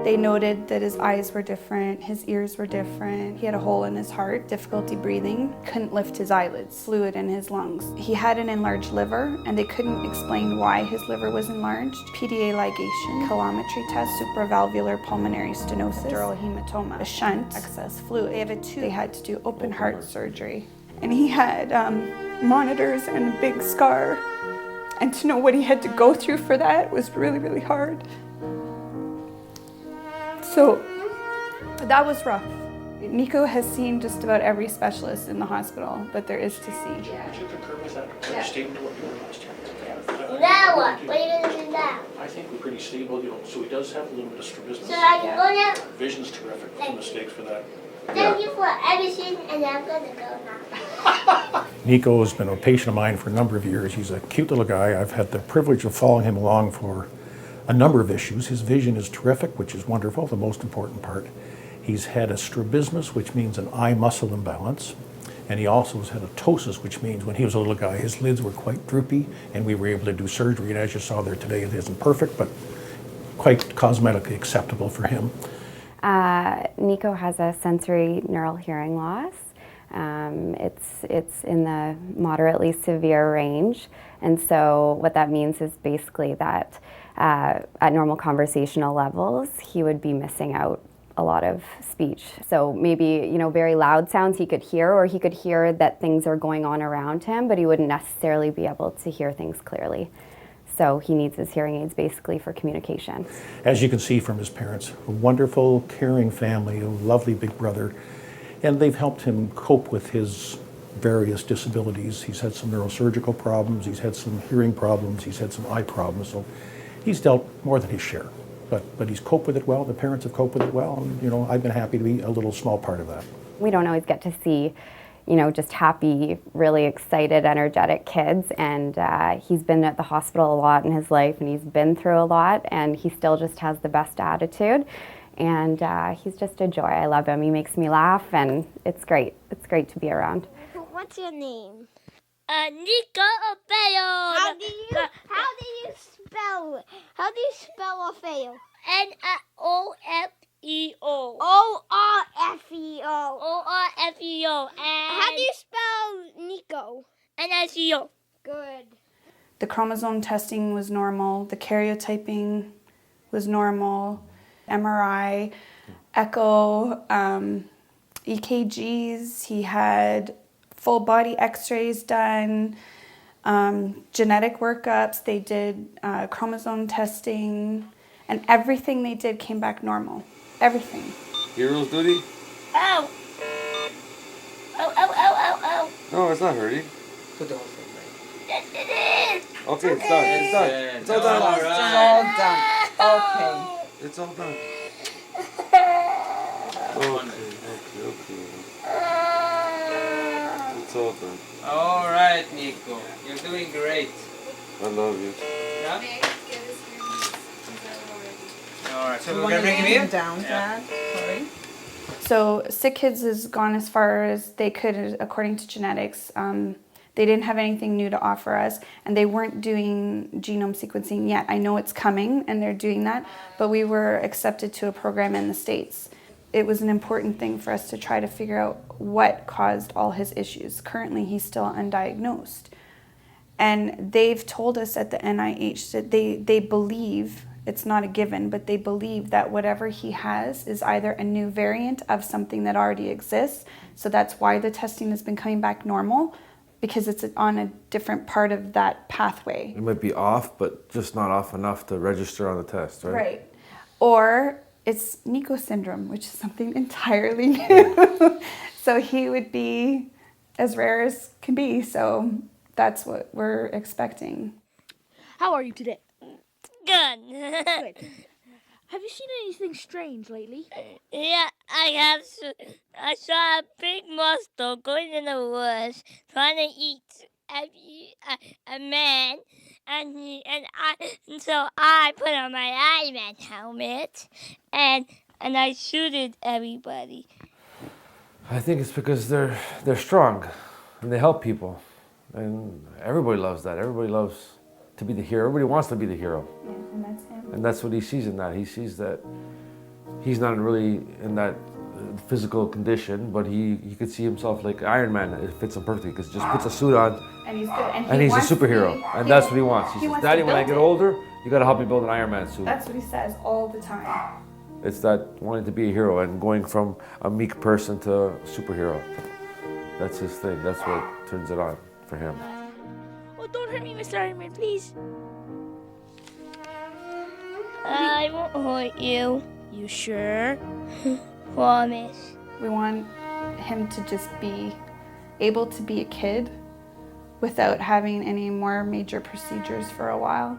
They noted that his eyes were different, his ears were different, he had a hole in his heart, difficulty breathing, couldn't lift his eyelids, fluid in his lungs. He had an enlarged liver, and they couldn't explain why his liver was enlarged. PDA ligation, kilometry test, supravalvular pulmonary stenosis, dural hematoma, a shunt, excess fluid. They have a tube. They had to do open heart surgery. And he had monitors and a big scar. And to know what he had to go through for that was really, really hard. So that was rough. Nico has seen just about every specialist in the hospital that there is to see. Would you concur with that statement of what you were last year? Now what? What are you going to do now? I think we're pretty stable, so he does have a little bit of strabismus. So I can go now? Vision's terrific, no mistake for that. Thank you for everything, and I'm going to go now. Nico has been a patient of mine for a number of years. He's a cute little guy. I've had the privilege of following him along for a number of issues. His vision is terrific, which is wonderful, the most important part. He's had a strabismus, which means an eye muscle imbalance. And he also has had a ptosis, which means when he was a little guy, his lids were quite droopy, and we were able to do surgery. And as you saw there today, it isn't perfect, but quite cosmetically acceptable for him. Nico has a sensory neural hearing loss. It's in the moderately severe range, and so what that means is basically that at normal conversational levels, he would be missing out a lot of speech. So maybe, very loud sounds he could hear, or he could hear that things are going on around him, but he wouldn't necessarily be able to hear things clearly. So he needs his hearing aids basically for communication. As you can see from his parents, a wonderful, caring family, a lovely big brother, and they've helped him cope with his various disabilities. He's had some neurosurgical problems, he's had some hearing problems, he's had some eye problems, so he's dealt more than his share. But he's coped with it well, the parents have coped with it well, and I've been happy to be a little small part of that. We don't always get to see just happy, really excited, energetic kids, and he's been at the hospital a lot in his life, and he's been through a lot, and he still just has the best attitude, and he's just a joy. I love him. He makes me laugh, and it's great. It's great to be around. What's your name? Nico Orfeo. How do you spell Orfeo? N-O-F-E-O. O-R-F-E-O. O-R-F-E-O. How do you spell Nico? N-I-C-O. Good. The chromosome testing was normal, the karyotyping was normal, MRI, echo, EKGs, he had full body x-rays done, genetic workups, they did chromosome testing, and everything they did came back normal. Everything. Hero's duty? Ow! Ow, ow, ow, ow, ow. No, it's not hurting. Yes, it is. Okay, it's done. It's done. It's all done. It's all done. Okay. It's all done. Okay. It's all done. All right, Nico. You're doing great. I love you. Yeah? All right, so we're going to bring him in? Down, Dad. Sorry. So SickKids has gone as far as they could according to genetics. They didn't have anything new to offer us, and they weren't doing genome sequencing yet. I know it's coming, and they're doing that, but we were accepted to a program in the States. It was an important thing for us to try to figure out what caused all his issues. Currently, he's still undiagnosed. And they've told us at the NIH that they believe, it's not a given, but they believe that whatever he has is either a new variant of something that already exists. So that's why the testing has been coming back normal, because it's on a different part of that pathway. It might be off, but just not off enough to register on the test, right? Right. Or it's Nico syndrome, which is something entirely new. So he would be as rare as can be. So that's what we're expecting. How are you today? Good. Good. Have you seen anything strange lately? Yeah, I have. I saw a big monster going in the woods trying to eat a man, so I put on my Iron Man helmet and I shooted everybody. I think it's because they're strong and they help people, and everybody loves that. Everybody loves to be the hero. Everybody wants to be the hero. Yeah, and that's him. And that's what he sees in that. He sees that he's not really in that physical condition, but he could see himself like Iron Man. It fits him perfectly because he just puts a suit on And he's good. and he's a wants to superhero. be- And that's what he wants. He he says, wants to Daddy, when I build get it." older, you got to help me build an Iron Man suit. That's what he says all the time. It's that wanting to be a hero and going from a meek person to a superhero. That's his thing. That's what turns it on for him. Oh, don't hurt me, Mr. Iron Man, please. I won't hurt you. You sure? Promise. We want him to just be able to be a kid without having any more major procedures for a while.